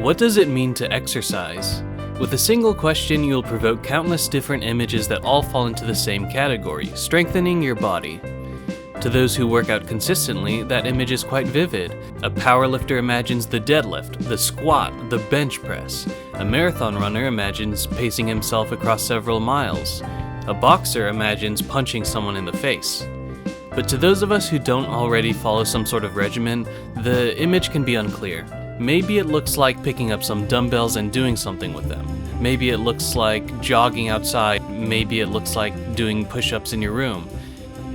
What does it mean to exercise? With a single question, you'll provoke countless different images that all fall into the same category, strengthening your body. To those who work out consistently, that image is quite vivid. A powerlifter imagines the deadlift, the squat, the bench press. A marathon runner imagines pacing himself across several miles. A boxer imagines punching someone in the face. But to those of us who don't already follow some sort of regimen, the image can be unclear. Maybe it looks like picking up some dumbbells and doing something with them. Maybe it looks like jogging outside. Maybe it looks like doing push-ups in your room.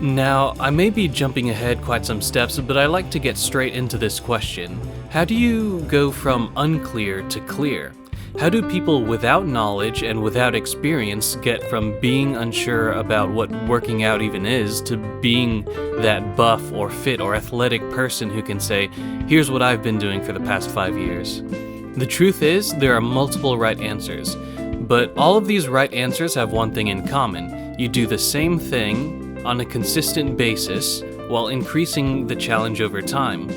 Now, I may be jumping ahead quite some steps, but I like to get straight into this question. How do you go from unclear to clear? How do people without knowledge and without experience get from being unsure about what working out even is to being that buff or fit or athletic person who can say, here's what I've been doing for the past 5 years? The truth is, there are multiple right answers, but all of these right answers have one thing in common. You do the same thing on a consistent basis while increasing the challenge over time.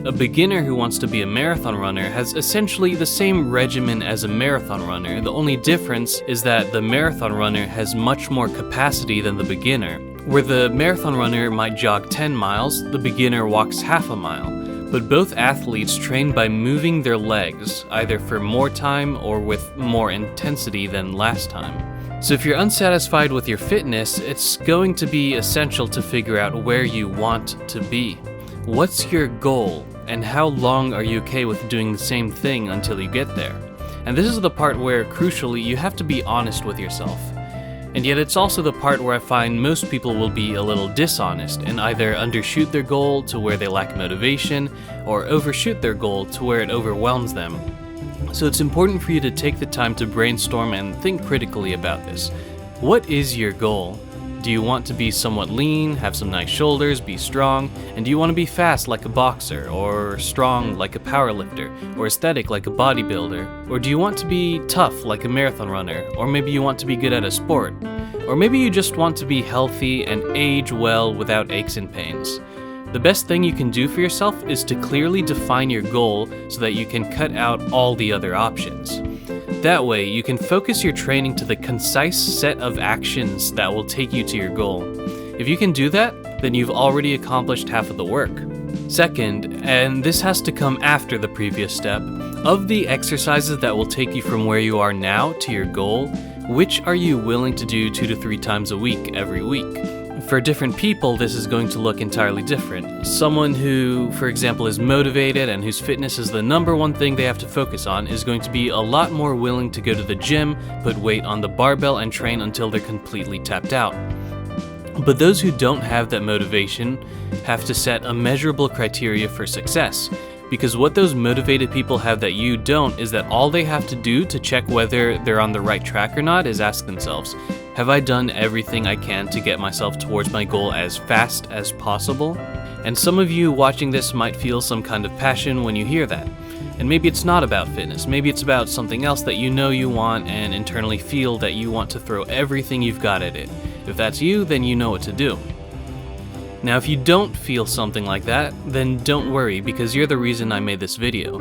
A beginner who wants to be a marathon runner has essentially the same regimen as a marathon runner. The only difference is that the marathon runner has much more capacity than the beginner. Where the marathon runner might jog 10 miles, the beginner walks half a mile. But both athletes train by moving their legs, either for more time or with more intensity than last time. So if you're unsatisfied with your fitness, it's going to be essential to figure out where you want to be. What's your goal, and how long are you okay with doing the same thing until you get there? And this is the part where, crucially, you have to be honest with yourself. And yet it's also the part where I find most people will be a little dishonest and either undershoot their goal to where they lack motivation, or overshoot their goal to where it overwhelms them. So it's important for you to take the time to brainstorm and think critically about this. What is your goal? Do you want to be somewhat lean, have some nice shoulders, be strong? And do you want to be fast like a boxer, or strong like a powerlifter, or aesthetic like a bodybuilder? Or do you want to be tough like a marathon runner? Or maybe you want to be good at a sport? Or maybe you just want to be healthy and age well without aches and pains. The best thing you can do for yourself is to clearly define your goal so that you can cut out all the other options. That way, you can focus your training to the concise set of actions that will take you to your goal. If you can do that, then you've already accomplished half of the work. Second, and this has to come after the previous step, of the exercises that will take you from where you are now to your goal, which are you willing to do 2 to 3 times a week every week? For different people, this is going to look entirely different. Someone who, for example, is motivated and whose fitness is the number one thing they have to focus on is going to be a lot more willing to go to the gym, put weight on the barbell, and train until they're completely tapped out. But those who don't have that motivation have to set a measurable criteria for success. Because what those motivated people have that you don't is that all they have to do to check whether they're on the right track or not is ask themselves, have I done everything I can to get myself towards my goal as fast as possible? And some of you watching this might feel some kind of passion when you hear that. And maybe it's not about fitness, maybe it's about something else that you know you want and internally feel that you want to throw everything you've got at it. If that's you, then you know what to do. Now, if you don't feel something like that, then don't worry, because you're the reason I made this video.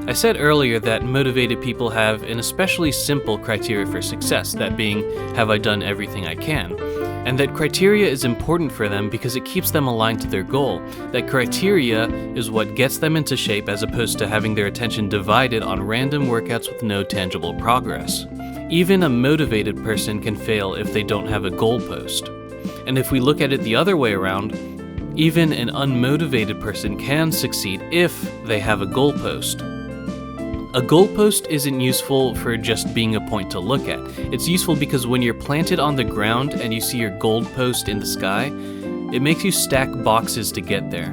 I said earlier that motivated people have an especially simple criteria for success, that being, have I done everything I can? And that criteria is important for them because it keeps them aligned to their goal. That criteria is what gets them into shape as opposed to having their attention divided on random workouts with no tangible progress. Even a motivated person can fail if they don't have a goalpost. And if we look at it the other way around, even an unmotivated person can succeed if they have a goalpost. A goalpost isn't useful for just being a point to look at. It's useful because when you're planted on the ground and you see your goalpost in the sky, it makes you stack boxes to get there.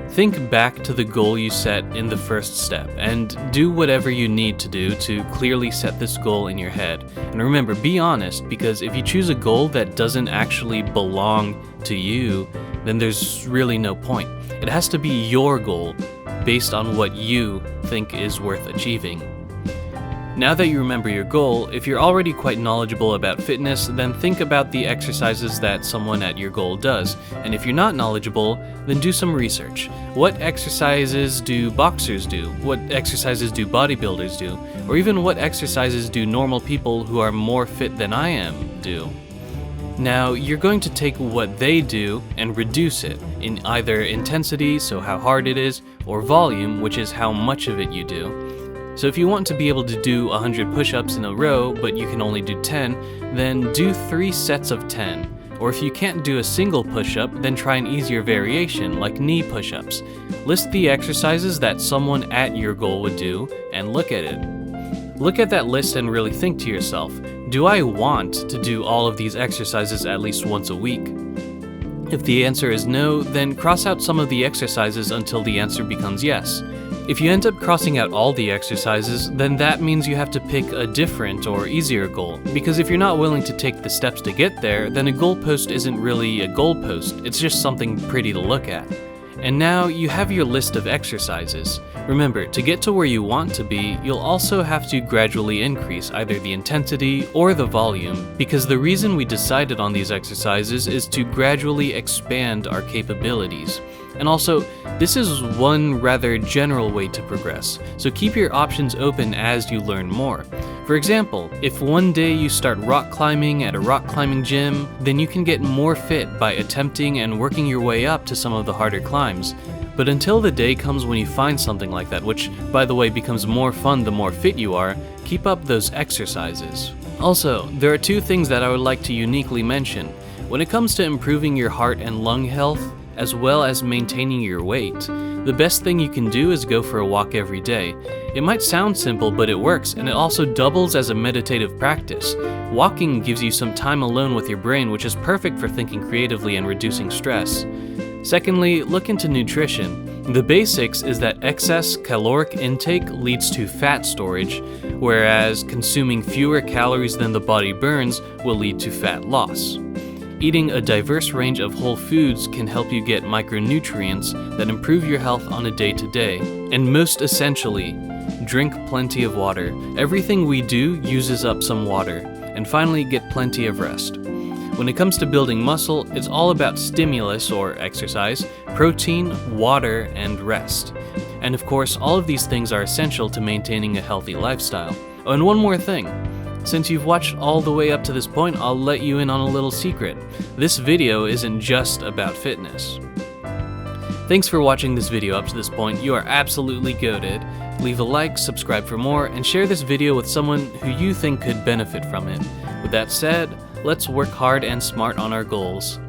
Think back to the goal you set in the first step and do whatever you need to do to clearly set this goal in your head. And remember, be honest, because if you choose a goal that doesn't actually belong to you, then there's really no point. It has to be your goal based on what you think is worth achieving. Now that you remember your goal, if you're already quite knowledgeable about fitness, then think about the exercises that someone at your goal does. And if you're not knowledgeable, then do some research. What exercises do boxers do? What exercises do bodybuilders do? Or even what exercises do normal people who are more fit than I am do? Now, you're going to take what they do and reduce it in either intensity, so how hard it is, or volume, which is how much of it you do. So if you want to be able to do 100 push-ups in a row, but you can only do 10, then do 3 sets of 10. Or if you can't do a single push-up, then try an easier variation, like knee push-ups. List the exercises that someone at your goal would do, and look at it. Look at that list and really think to yourself, do I want to do all of these exercises at least once a week? If the answer is no, then cross out some of the exercises until the answer becomes yes. If you end up crossing out all the exercises, then that means you have to pick a different or easier goal, because if you're not willing to take the steps to get there, then a goalpost isn't really a goalpost, it's just something pretty to look at. And now you have your list of exercises. Remember, to get to where you want to be, you'll also have to gradually increase either the intensity or the volume, because the reason we decided on these exercises is to gradually expand our capabilities. And also, this is one rather general way to progress, so keep your options open as you learn more. For example, if one day you start rock climbing at a rock climbing gym, then you can get more fit by attempting and working your way up to some of the harder climbs. But until the day comes when you find something like that, which, by the way, becomes more fun the more fit you are, keep up those exercises. Also, there are 2 things that I would like to uniquely mention. When it comes to improving your heart and lung health, as well as maintaining your weight, the best thing you can do is go for a walk every day. It might sound simple, but it works, and it also doubles as a meditative practice. Walking gives you some time alone with your brain, which is perfect for thinking creatively and reducing stress. Secondly, look into nutrition. The basics is that excess caloric intake leads to fat storage, whereas consuming fewer calories than the body burns will lead to fat loss. Eating a diverse range of whole foods can help you get micronutrients that improve your health on a day-to-day. And most essentially, drink plenty of water. Everything we do uses up some water. And finally, get plenty of rest. When it comes to building muscle, it's all about stimulus or exercise, protein, water, and rest. And of course, all of these things are essential to maintaining a healthy lifestyle. Oh, and one more thing. Since you've watched all the way up to this point, I'll let you in on a little secret. This video isn't just about fitness. Thanks for watching this video up to this point. You are absolutely goated. Leave a like, subscribe for more, and share this video with someone who you think could benefit from it. With that said, let's work hard and smart on our goals.